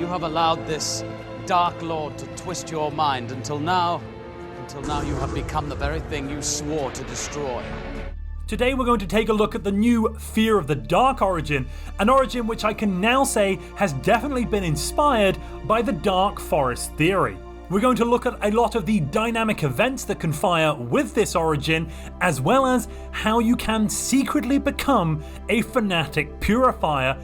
You have allowed this Dark Lord to twist your mind until now you have become the very thing you swore to destroy. Today we're going to take a look at the new Fear of the Dark origin, an origin which I can now say has definitely been inspired by the Dark Forest theory. We're going to look at a lot of the dynamic events that can fire with this origin, as well as how you can secretly become a fanatic purifier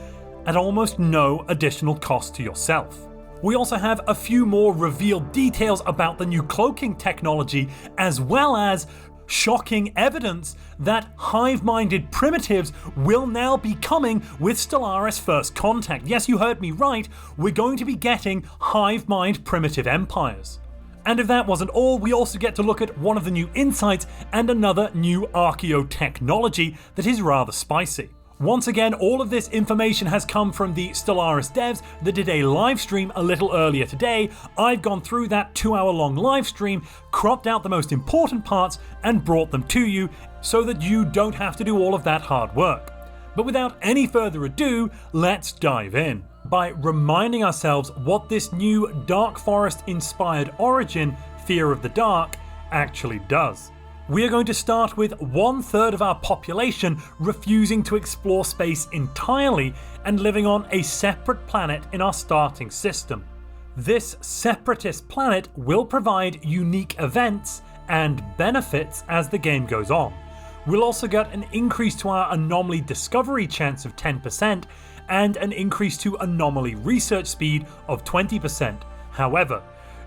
at almost no additional cost to yourself. We also have a few more revealed details about the new cloaking technology, as well as shocking evidence that hive-minded primitives will now be coming with Stellaris First Contact. Yes, you heard me right, we're going to be getting hive-mind primitive empires. And if that wasn't all, we also get to look at one of the new insights and another new Archeo technology that is rather spicy. Once again, all of this information has come from the Stellaris devs that did a live stream a little earlier today. I've gone through that 2-hour-long live stream, cropped out the most important parts, and brought them to you so that you don't have to do all of that hard work. But without any further ado, let's dive in by reminding ourselves what this new Dark Forest inspired origin, Fear of the Dark, actually does. We are going to start with 1/3 of our population refusing to explore space entirely and living on a separate planet in our starting system. This separatist planet will provide unique events and benefits as the game goes on. We'll also get an increase to our anomaly discovery chance of 10% and an increase to anomaly research speed of 20%. However,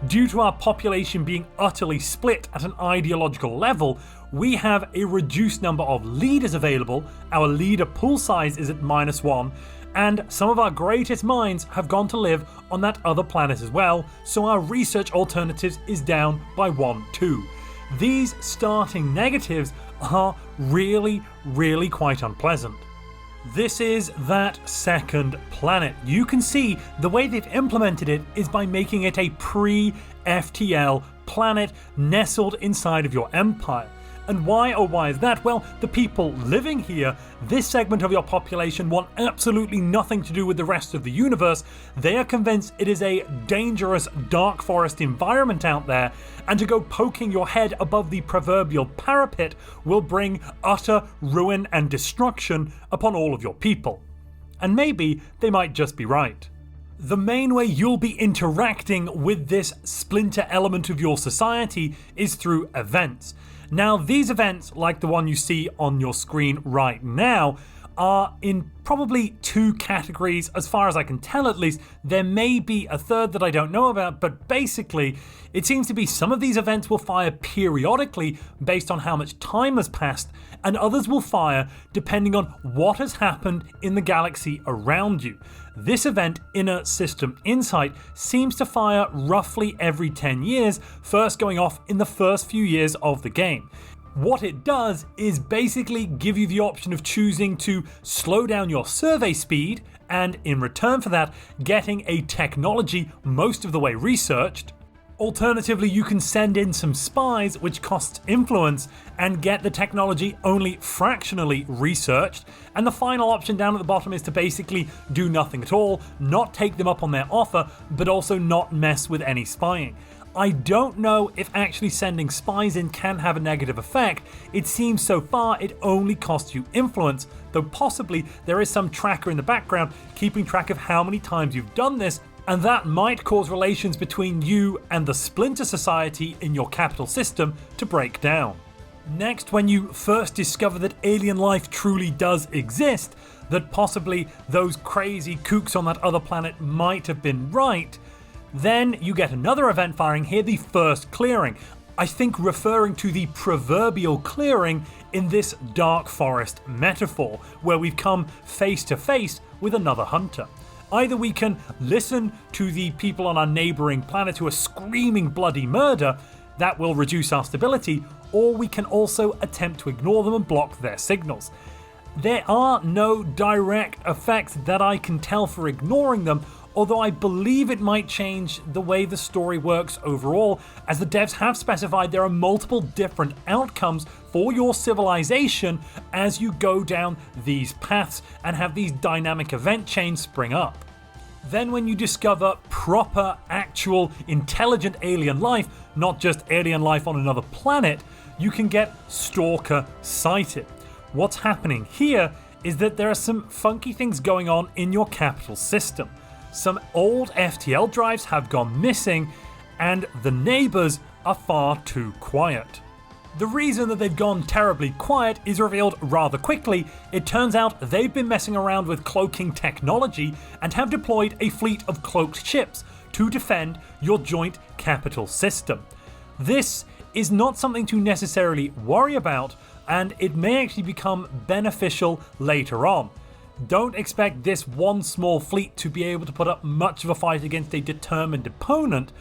due to our population being utterly split at an ideological level, we have a reduced number of leaders available, our leader pool size is at -1, and some of our greatest minds have gone to live on that other planet as well, so our research alternatives is down by 1 too. These starting negatives are really quite unpleasant. This is that second planet. You can see the way they've implemented it is by making it a pre-FTL planet nestled inside of your empire. And why is that? Well, the people living here, this segment of your population, want absolutely nothing to do with the rest of the universe. They are convinced it is a dangerous Dark Forest environment out there, and to go poking your head above the proverbial parapet will bring utter ruin and destruction upon all of your people. And maybe they might just be right. The main way you'll be interacting with this splinter element of your society is through events. Now, these events, like the one you see on your screen right now, are in probably 2 categories, as far as I can tell at least. There may be a third that I don't know about, but basically, it seems to be some of these events will fire periodically based on how much time has passed, and others will fire depending on what has happened in the galaxy around you. This event, Inner System Insight, seems to fire roughly every 10 years, first going off in the first few years of the game. What it does is basically give you the option of choosing to slow down your survey speed, and in return for that, getting a technology most of the way researched. Alternatively, you can send in some spies, which costs influence, and get the technology only fractionally researched. And the final option down at the bottom is to basically do nothing at all, not take them up on their offer, but also not mess with any spying. I don't know if actually sending spies in can have a negative effect. It seems so far it only costs you influence, though possibly there is some tracker in the background keeping track of how many times you've done this, and that might cause relations between you and the splinter society in your capital system to break down. Next, when you first discover that alien life truly does exist, that possibly those crazy kooks on that other planet might have been right, then you get another event firing here, the first clearing. I think referring to the proverbial clearing in this Dark Forest metaphor, where we've come face to face with another hunter. Either we can listen to the people on our neighbouring planet who are screaming bloody murder, that will reduce our stability, or we can also attempt to ignore them and block their signals. There are no direct effects that I can tell for ignoring them, although I believe it might change the way the story works overall, as the devs have specified there are multiple different outcomes for your civilization as you go down these paths and have these dynamic event chains spring up. Then when you discover proper, actual, intelligent alien life, not just alien life on another planet, you can get Stalker sighted. What's happening here is that there are some funky things going on in your capital system. Some old FTL drives have gone missing, and the neighbours are far too quiet. The reason that they've gone terribly quiet is revealed rather quickly. It turns out they've been messing around with cloaking technology and have deployed a fleet of cloaked ships to defend your joint capital system. This is not something to necessarily worry about, and it may actually become beneficial later on. Don't expect this one small fleet to be able to put up much of a fight against a determined opponent,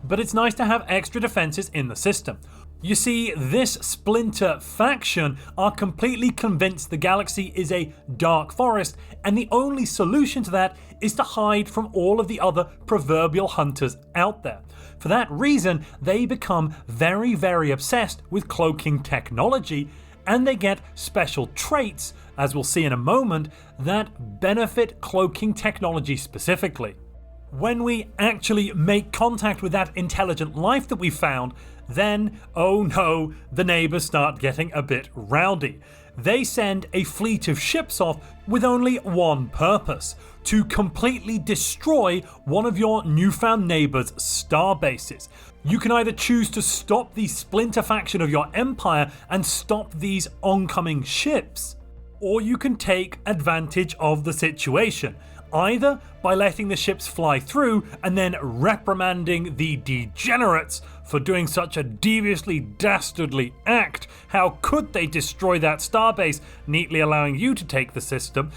but it's nice to have extra defenses in the system. You see, this Splinter faction are completely convinced the galaxy is a dark forest, and the only solution to that is to hide from all of the other proverbial hunters out there. For that reason, they become very, very obsessed with cloaking technology, and they get special traits, as we'll see in a moment, that benefit cloaking technology specifically. When we actually make contact with that intelligent life that we found, then, oh no, the neighbours start getting a bit rowdy. They send a fleet of ships off with only one purpose: to completely destroy one of your newfound neighbours' star bases. You can either choose to stop the Splinter faction of your empire and stop these oncoming ships, or you can take advantage of the situation, either by letting the ships fly through and then reprimanding the degenerates for doing such a deviously dastardly act. How could they destroy that starbase, neatly allowing you to take the system?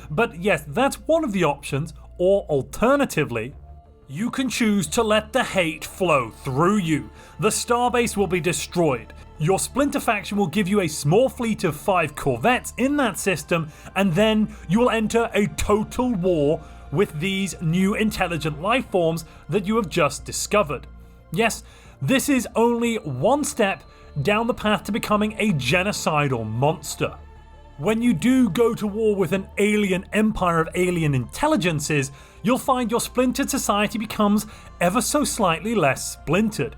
But yes, that's one of the options, or alternatively, you can choose to let the hate flow through you. The starbase will be destroyed. Your Splinter faction will give you a small fleet of 5 corvettes in that system, and then you will enter a total war with these new intelligent life forms that you have just discovered. Yes, this is only one step down the path to becoming a genocidal monster. When you do go to war with an alien empire of alien intelligences, you'll find your splintered society becomes ever so slightly less splintered.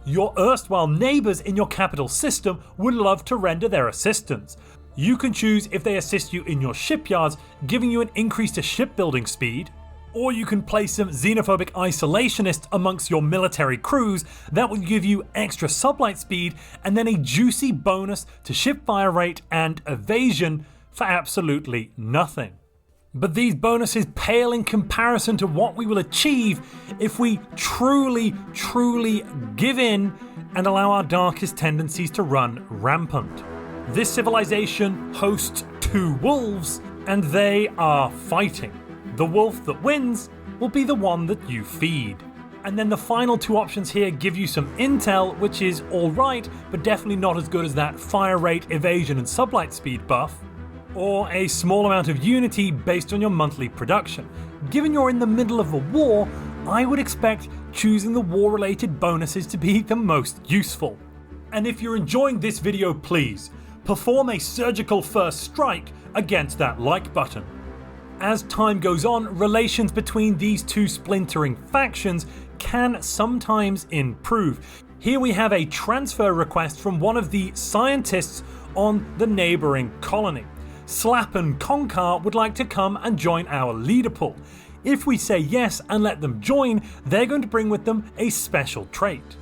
Your erstwhile neighbours in your capital system would love to render their assistance. You can choose if they assist you in your shipyards, giving you an increase to shipbuilding speed, or you can place some xenophobic isolationists amongst your military crews that will give you extra sublight speed and then a juicy bonus to ship fire rate and evasion for absolutely nothing. But these bonuses pale in comparison to what we will achieve if we truly give in and allow our darkest tendencies to run rampant. This civilization hosts 2 wolves, and they are fighting. The wolf that wins will be the one that you feed. And then the final 2 options here give you some intel, which is alright, but definitely not as good as that fire rate, evasion and sublight speed buff, or a small amount of unity based on your monthly production. Given you're in the middle of a war, I would expect choosing the war-related bonuses to be the most useful. And if you're enjoying this video, please perform a surgical first strike against that like button. As time goes on, relations between these 2 splintering factions can sometimes improve. Here we have a transfer request from one of the scientists on the neighbouring colony. Slap and Konkar would like to come and join our leader pool. If we say yes and let them join, they're going to bring with them a special trait.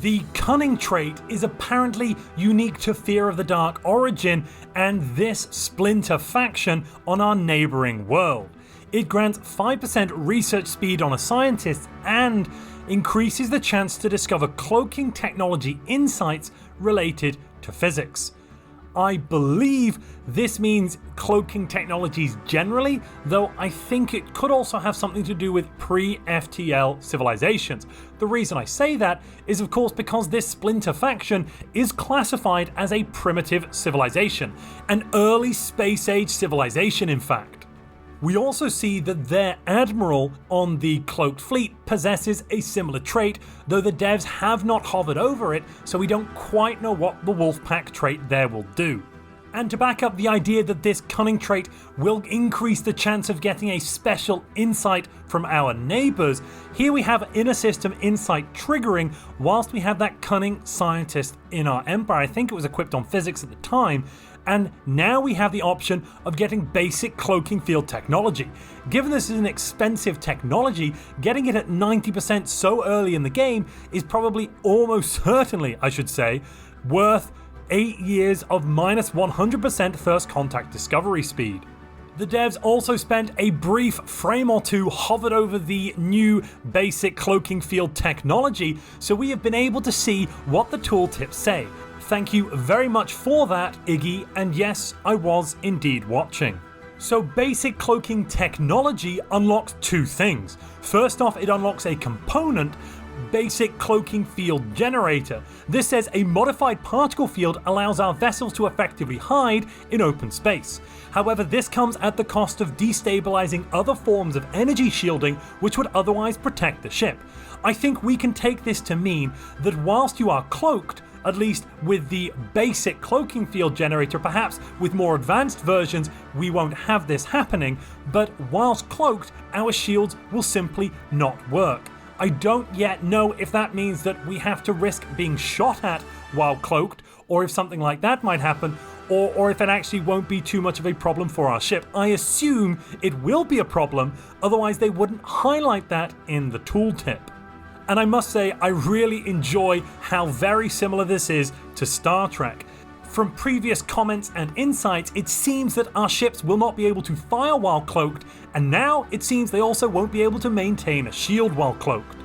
The Cunning trait is apparently unique to Fear of the Dark origin and this Splinter faction on our neighbouring world. It grants 5% research speed on a scientist and increases the chance to discover cloaking technology insights related to physics. I believe this means cloaking technologies generally, though I think it could also have something to do with pre-FTL civilizations. The reason I say that is of course because this Splinter faction is classified as a primitive civilization, an early space age civilization in fact. We also see that their admiral on the Cloaked Fleet possesses a similar trait, though the devs have not hovered over it, so we don't quite know what the Wolfpack trait there will do. And to back up the idea that this cunning trait will increase the chance of getting a special insight from our neighbours, here we have inner system insight triggering whilst we have that cunning scientist in our empire. I think it was equipped on physics at the time. And now we have the option of getting basic cloaking field technology. Given this is an expensive technology, getting it at 90% so early in the game is probably almost certainly, I should say, worth 8 years of minus 100% first contact discovery speed. The devs also spent a brief frame or two hovered over the new basic cloaking field technology, so we have been able to see what the tooltips say. Thank you very much for that, Iggy, and yes, I was indeed watching. So basic cloaking technology unlocks two things. First off, it unlocks a component, basic cloaking field generator. This says a modified particle field allows our vessels to effectively hide in open space. However, this comes at the cost of destabilizing other forms of energy shielding which would otherwise protect the ship. I think we can take this to mean that whilst you are cloaked, at least with the basic cloaking field generator, perhaps with more advanced versions we won't have this happening, but whilst cloaked, our shields will simply not work. I don't yet know if that means that we have to risk being shot at while cloaked, or if something like that might happen, or if it actually won't be too much of a problem for our ship. I assume it will be a problem, otherwise they wouldn't highlight that in the tooltip. And I must say, I really enjoy how very similar this is to Star Trek. From previous comments and insights, it seems that our ships will not be able to fire while cloaked, and now it seems they also won't be able to maintain a shield while cloaked.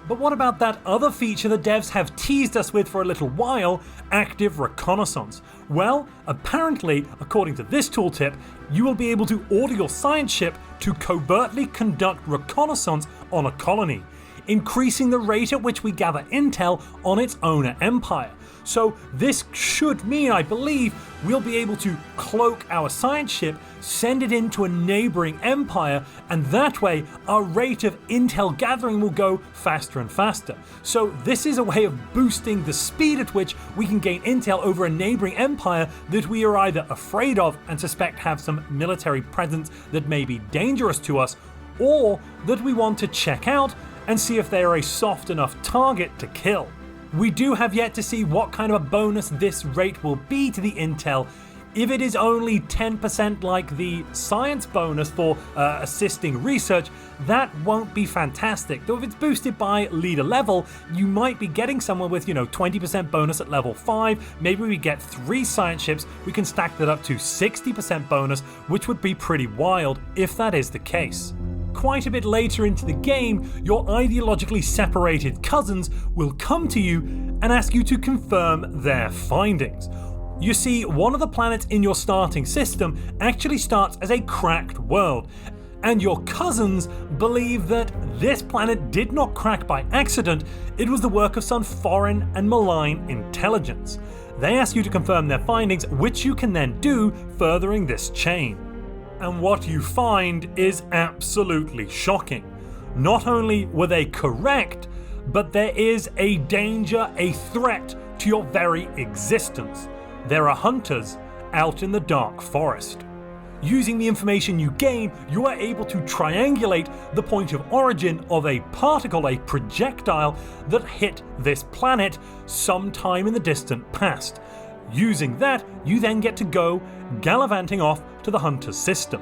But what about that other feature the devs have teased us with for a little while, active reconnaissance? Well, apparently, according to this tooltip, you will be able to order your science ship to covertly conduct reconnaissance on a colony, increasing the rate at which we gather intel on its owner empire. So this should mean, I believe, we'll be able to cloak our science ship, send it into a neighbouring empire, and that way our rate of intel gathering will go faster and faster. So this is a way of boosting the speed at which we can gain intel over a neighbouring empire that we are either afraid of and suspect have some military presence that may be dangerous to us, or that we want to check out and see if they are a soft enough target to kill. We do have yet to see what kind of a bonus this rate will be to the intel. If it is only 10% like the science bonus for assisting research, that won't be fantastic. Though if it's boosted by leader level, you might be getting somewhere with 20% bonus at level 5. Maybe we get 3 science ships, we can stack that up to 60% bonus, which would be pretty wild if that is the case. Quite a bit later into the game, your ideologically separated cousins will come to you and ask you to confirm their findings. You see, one of the planets in your starting system actually starts as a cracked world, and your cousins believe that this planet did not crack by accident, it was the work of some foreign and malign intelligence. They ask you to confirm their findings, which you can then do, furthering this chain. And what you find is absolutely shocking. Not only were they correct, but there is a danger, a threat to your very existence. There are hunters out in the Dark Forest. Using the information you gain, you are able to triangulate the point of origin of a particle, a projectile, that hit this planet sometime in the distant past. Using that, you then get to go gallivanting off to the Hunter's system.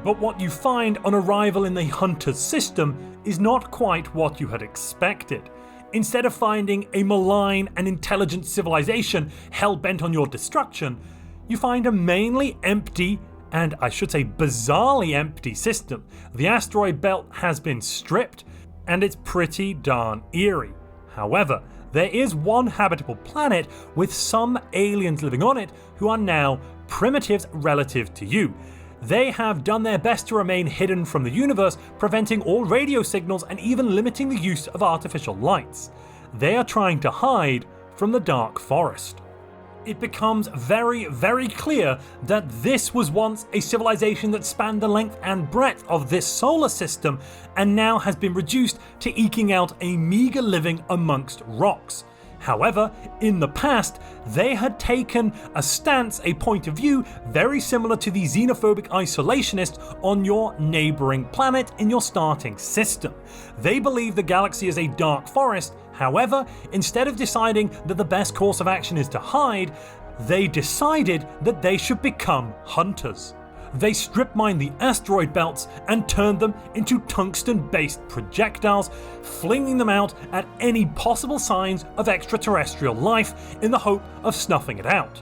But what you find on arrival in the Hunter's system is not quite what you had expected. Instead of finding a malign and intelligent civilization hell-bent on your destruction, you find a mainly empty, and I should say bizarrely empty system. The asteroid belt has been stripped, and it's pretty darn eerie. However, there is one habitable planet with some aliens living on it who are now primitives relative to you. They have done their best to remain hidden from the universe, preventing all radio signals and even limiting the use of artificial lights. They are trying to hide from the Dark Forest. It becomes very, very clear that this was once a civilization that spanned the length and breadth of this solar system and now has been reduced to eking out a meager living amongst rocks. However, in the past, they had taken a stance, a point of view, very similar to the xenophobic isolationist on your neighbouring planet in your starting system. They believe the galaxy is a dark forest. However, instead of deciding that the best course of action is to hide, they decided that they should become hunters. They strip mined the asteroid belts and turned them into tungsten-based projectiles, flinging them out at any possible signs of extraterrestrial life in the hope of snuffing it out.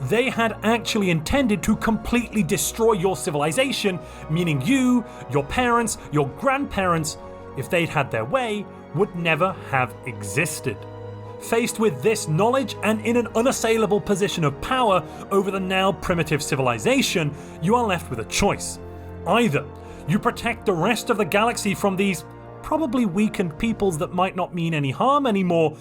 They had actually intended to completely destroy your civilization, meaning you, your parents, your grandparents, if they'd had their way, would never have existed. Faced with this knowledge and in an unassailable position of power over the now primitive civilization, you are left with a choice. Either you protect the rest of the galaxy from these probably weakened peoples that might not mean any harm anymore,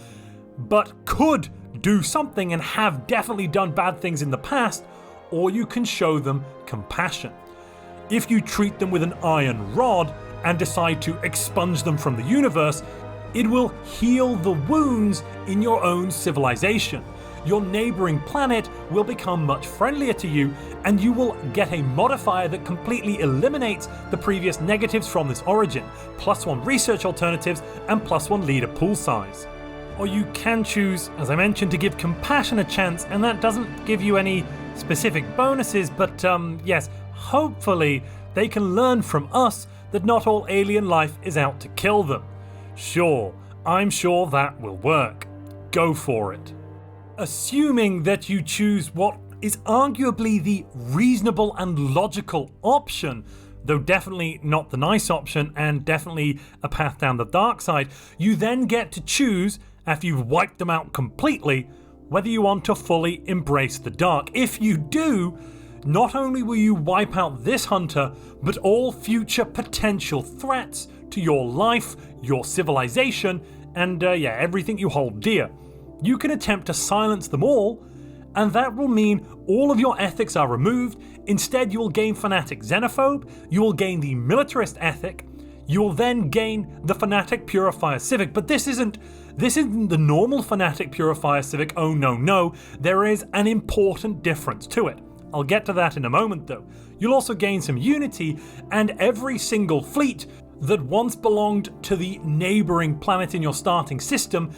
but could do something and have definitely done bad things in the past, or you can show them compassion. If you treat them with an iron rod and decide to expunge them from the universe, it will heal the wounds in your own civilization. Your neighbouring planet will become much friendlier to you, and you will get a modifier that completely eliminates the previous negatives from this origin, +1 research alternatives and +1 leader pool size. Or you can choose, as I mentioned, to give compassion a chance, and that doesn't give you any specific bonuses, but yes, hopefully they can learn from us that not all alien life is out to kill them. Sure, I'm sure that will work. Go for it. Assuming that you choose what is arguably the reasonable and logical option, though definitely not the nice option and definitely a path down the dark side, you then get to choose, after you've wiped them out completely, whether you want to fully embrace the dark. If you do, not only will you wipe out this hunter, but all future potential threats to your life, your civilization, and everything you hold dear. You can attempt to silence them all, and that will mean all of your ethics are removed. Instead, you will gain fanatic xenophobe, you will gain the militarist ethic, you will then gain the fanatic purifier civic, but this isn't the normal fanatic purifier civic. Oh no, there is an important difference to it. I'll get to that in a moment though. You'll also gain some unity, and every single fleet that once belonged to the neighbouring planet in your starting system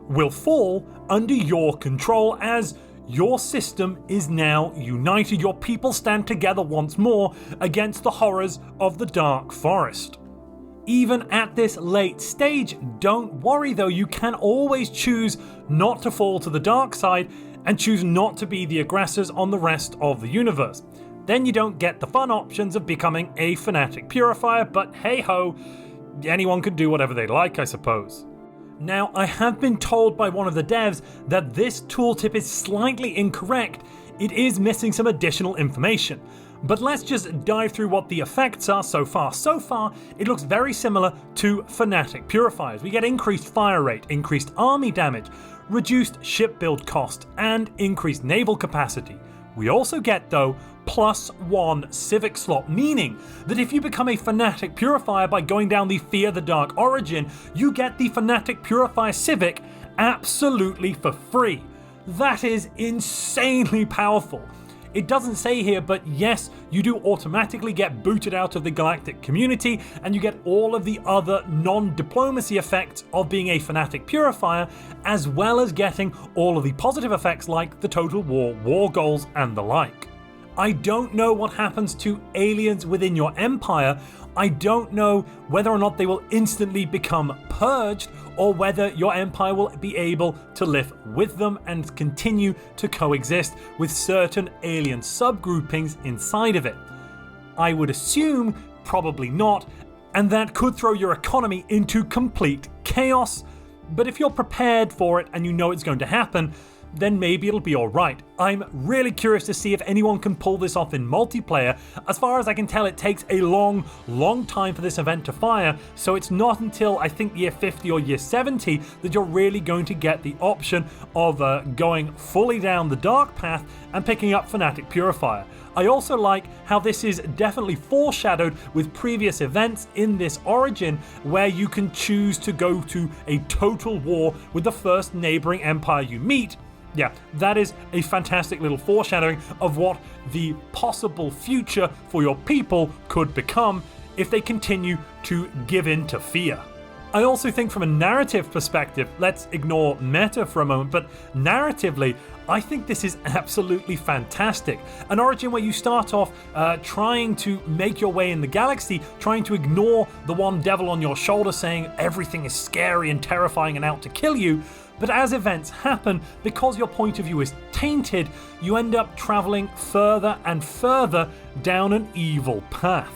will fall under your control as your system is now united. Your people stand together once more against the horrors of the Dark Forest. Even at this late stage, don't worry though, you can always choose not to fall to the dark side and choose not to be the aggressors on the rest of the universe. Then you don't get the fun options of becoming a fanatic purifier, but hey ho, anyone can do whatever they like, I suppose. Now, I have been told by one of the devs that this tooltip is slightly incorrect. It is missing some additional information. But let's just dive through what the effects are so far. So far, it looks very similar to fanatic purifiers. We get increased fire rate, increased army damage, reduced ship build cost, and increased naval capacity. We also get, though, +1 civic slot, meaning that if you become a fanatic purifier by going down the Fear the Dark origin, you get the fanatic purifier civic absolutely for free. That is insanely powerful. It doesn't say here, but yes, you do automatically get booted out of the galactic community, and you get all of the other non-diplomacy effects of being a fanatic purifier, as well as getting all of the positive effects like the total war goals, and the like. I don't know what happens to aliens within your empire. I don't know whether or not they will instantly become purged, or whether your empire will be able to live with them and continue to coexist with certain alien subgroupings inside of it. I would assume probably not, and that could throw your economy into complete chaos. But if you're prepared for it and you know it's going to happen, then maybe it'll be alright. I'm really curious to see if anyone can pull this off in multiplayer. As far as I can tell, it takes a long time for this event to fire, so it's not until I think year 50 or year 70 that you're really going to get the option of going fully down the dark path and picking up Fanatic Purifier. I also like how this is definitely foreshadowed with previous events in this origin, where you can choose to go to a total war with the first neighboring empire you meet. Yeah, that is a fantastic little foreshadowing of what the possible future for your people could become if they continue to give in to fear. I also think from a narrative perspective, let's ignore meta for a moment, but narratively, I think this is absolutely fantastic. An origin where you start off trying to make your way in the galaxy, trying to ignore the one devil on your shoulder saying everything is scary and terrifying and out to kill you. But as events happen, because your point of view is tainted, you end up traveling further and further down an evil path.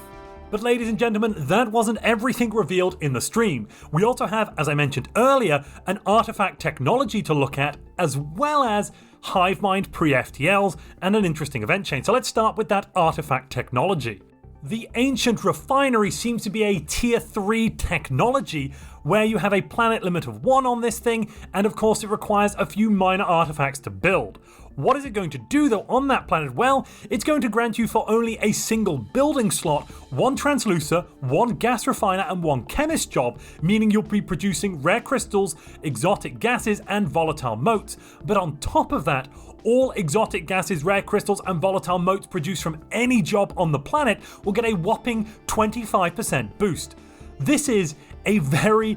But ladies and gentlemen, that wasn't everything revealed in the stream. We also have, as I mentioned earlier, an artifact technology to look at, as well as hive mind pre-FTLs and an interesting event chain. So let's start with that artifact technology. The Ancient Refinery seems to be a tier 3 technology where you have a planet limit of 1 on this thing, and of course it requires a few minor artifacts to build. What is it going to do though on that planet? Well, it's going to grant you for only a single building slot, 1 translucer, 1 gas refiner and 1 chemist job, meaning you'll be producing rare crystals, exotic gases and volatile motes. But on top of that, all exotic gases, rare crystals and volatile motes produced from any job on the planet will get a whopping 25% boost. This is a very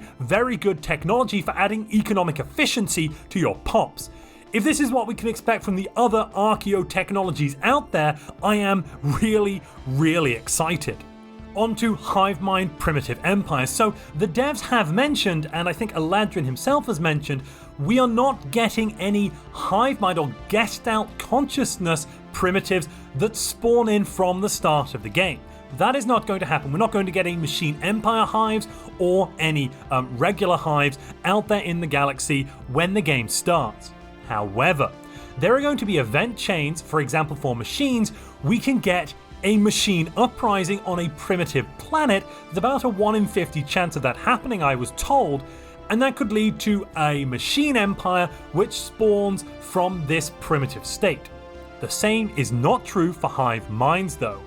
good technology for adding economic efficiency to your pops. If this is what we can expect from the other Archeo technologies out there, I am really excited. On to Hive Mind Primitive Empires. So the devs have mentioned, and I think Eladrin himself has mentioned, we are not getting any Hive Mind or Gestalt consciousness primitives that spawn in from the start of the game. That is not going to happen. We're not going to get any Machine Empire hives or any regular hives out there in the galaxy when the game starts. However, there are going to be event chains. For example, for machines, we can get a machine uprising on a primitive planet. There's about a 1 in 50 chance of that happening, I was told, and that could lead to a machine empire which spawns from this primitive state. The same is not true for hive minds though.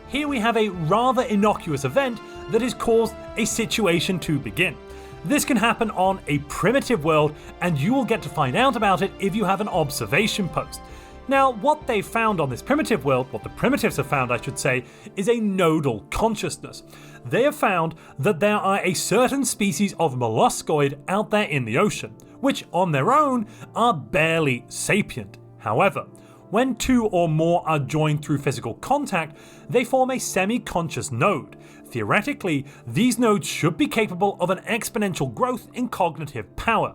Here we have a rather innocuous event that has caused a situation to begin. This can happen on a primitive world, and you will get to find out about it if you have an observation post. Now, what they found on this primitive world, what the primitives have found I should say, is a nodal consciousness. They have found that there are a certain species of molluscoid out there in the ocean, which on their own are barely sapient. However, when 2 or more are joined through physical contact, they form a semi-conscious node. Theoretically, these nodes should be capable of an exponential growth in cognitive power.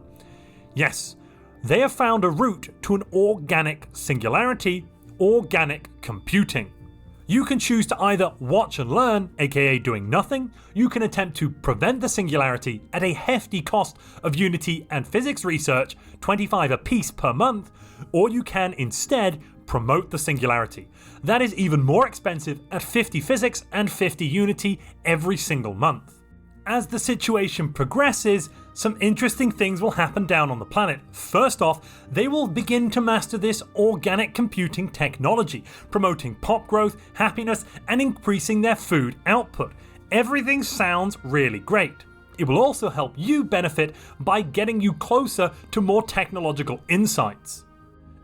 Yes, they have found a route to an organic singularity, organic computing. You can choose to either watch and learn, aka doing nothing. You can attempt to prevent the singularity at a hefty cost of Unity and physics research, 25 apiece per month, or you can instead promote the singularity. That is even more expensive at 50 physics and 50 Unity every single month. As the situation progresses, some interesting things will happen down on the planet. First off, they will begin to master this organic computing technology, promoting pop growth, happiness, and increasing their food output. Everything sounds really great. It will also help you benefit by getting you closer to more technological insights.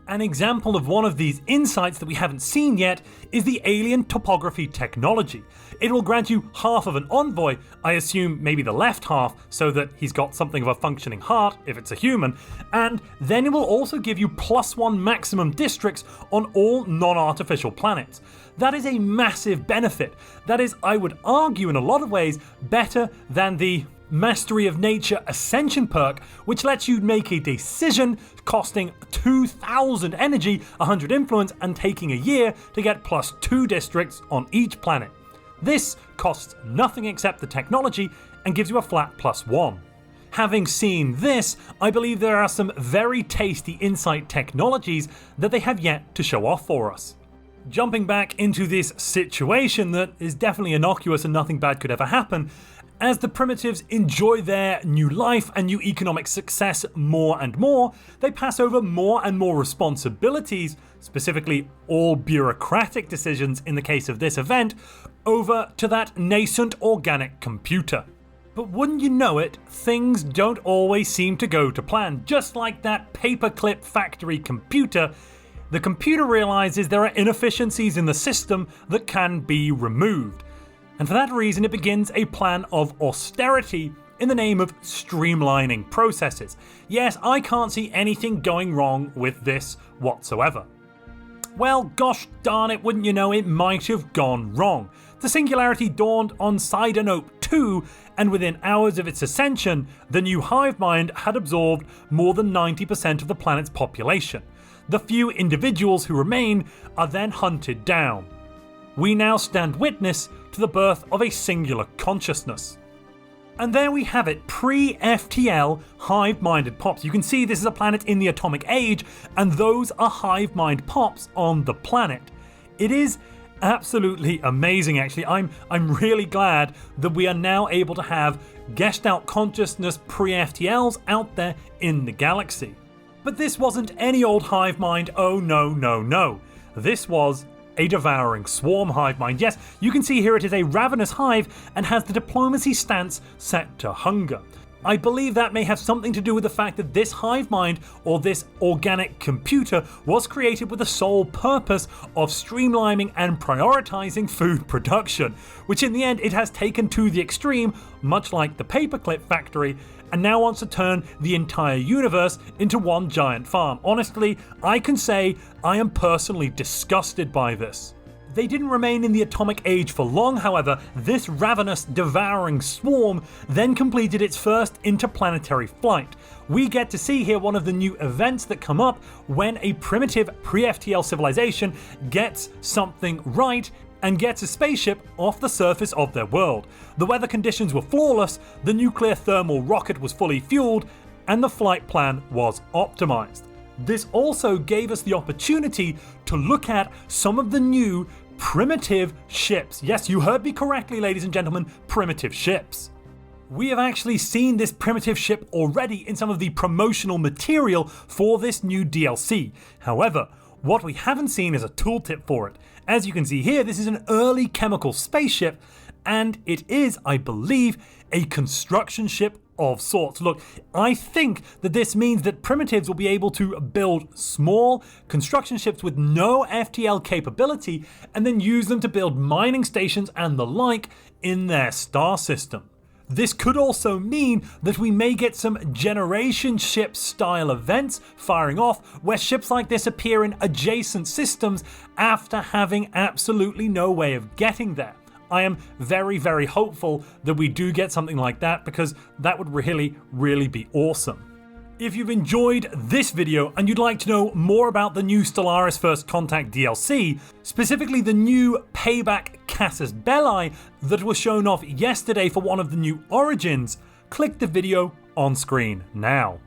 An example of one of these insights that we haven't seen yet is the alien topography technology. It will grant you half of an envoy, I assume maybe the left half, so that he's got something of a functioning heart if it's a human, and then it will also give you +1 maximum districts on all non-artificial planets. That is a massive benefit. That is, I would argue in a lot of ways, better than the Mastery of Nature Ascension perk, which lets you make a decision costing 2,000 energy, 100 influence, and taking a year to get +2 districts on each planet. This costs nothing except the technology and gives you a flat +1. having seen this, I believe there are some very tasty insight technologies that they have yet to show off for us. Jumping back into this situation that is definitely innocuous and nothing bad could ever happen, as the Primitives enjoy their new life and new economic success more and more, they pass over more and more responsibilities, specifically all bureaucratic decisions in the case of this event, over to that nascent organic computer. But wouldn't you know it, things don't always seem to go to plan. Just like that paperclip factory computer, the computer realizes there are inefficiencies in the system that can be removed. And for that reason, it begins a plan of austerity in the name of streamlining processes. Yes, I can't see anything going wrong with this whatsoever. Well, gosh darn it, wouldn't you know, it might have gone wrong. The Singularity dawned on Sidenope 2, and within hours of its ascension, the new hive mind had absorbed more than 90% of the planet's population. The few individuals who remain are then hunted down. We now stand witness to the birth of a singular consciousness. And there we have it, pre-FTL hive-minded pops. You can see this is a planet in the atomic age, and those are hive-mind pops on the planet. It is absolutely amazing, actually. I'm really glad that we are now able to have guessed out consciousness pre-FTLs out there in the galaxy. But this wasn't any old hive mind, oh no. This was a devouring swarm hive mind. Yes, you can see here it is a ravenous hive and has the diplomacy stance set to hunger. I believe that may have something to do with the fact that this hive mind, or this organic computer, was created with the sole purpose of streamlining and prioritizing food production, which in the end it has taken to the extreme, much like the paperclip factory, and now wants to turn the entire universe into one giant farm. Honestly, I can say I am personally disgusted by this. They didn't remain in the atomic age for long, however. This ravenous, devouring swarm then completed its first interplanetary flight. We get to see here one of the new events that come up when a primitive pre-FTL civilization gets something right and gets a spaceship off the surface of their world. The weather conditions were flawless, the nuclear thermal rocket was fully fueled, and the flight plan was optimized. This also gave us the opportunity to look at some of the new primitive ships. Yes, you heard me correctly, ladies and gentlemen, primitive ships. We have actually seen this primitive ship already in some of the promotional material for this new DLC. However, what we haven't seen is a tooltip for it. As you can see here, this is an early chemical spaceship, and it is, I believe, a construction ship of sorts. Look, I think that this means that primitives will be able to build small construction ships with no FTL capability and then use them to build mining stations and the like in their star system. This could also mean that we may get some generation ship style events firing off where ships like this appear in adjacent systems after having absolutely no way of getting there. I am very, very hopeful that we do get something like that, because that would really, really be awesome. If you've enjoyed this video and you'd like to know more about the new Stellaris First Contact DLC, specifically the new Payback Casus Belli that was shown off yesterday for one of the new Origins, click the video on screen now.